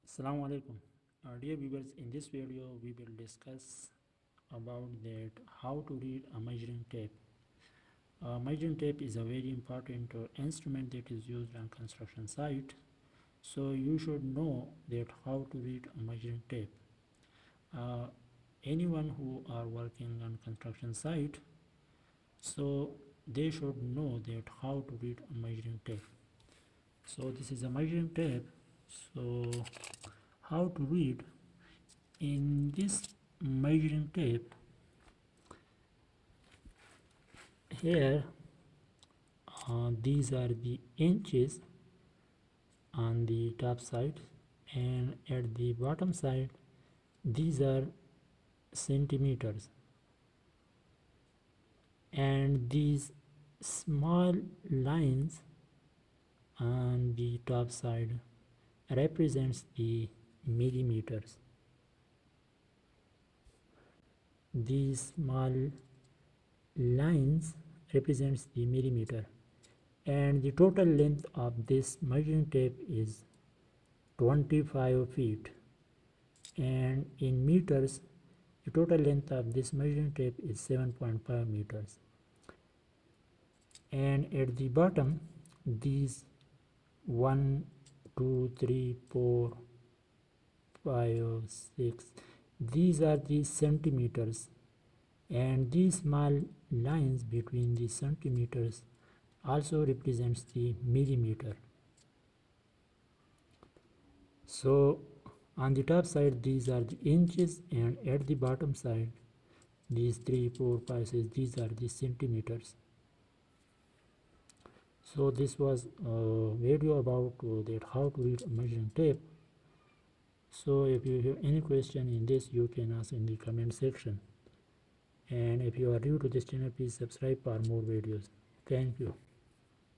Assalamu alaikum. Dear viewers, in this video we will discuss about that how to read a measuring tape. Measuring tape is a very important instrument that is used on construction site. So you should know that how to read a measuring tape. Uh, Anyone who are working on construction site, so they should know that how to read a measuring tape. So this is a measuring tape. So how to read in this measuring tape? Here these are the inches on the top side, and at the bottom side these are centimeters, and these small lines on the top side represents the millimeters. These small lines represents the millimeter, and the total length of this measuring tape is 25 feet, and in meters the total length of this measuring tape is 7.5 meters. And at the bottom these 1 2 3 4 5 6, these are the centimeters, and these small lines between the centimeters also represents the millimeter. So on the top side these are the inches, and at the bottom side these 3 4 5 6, these are the centimeters. So this was a video about that how to read a measuring tape. So if you have any question in this, you can ask in the comment section, and if you are new to this channel, please subscribe for more videos. Thank you.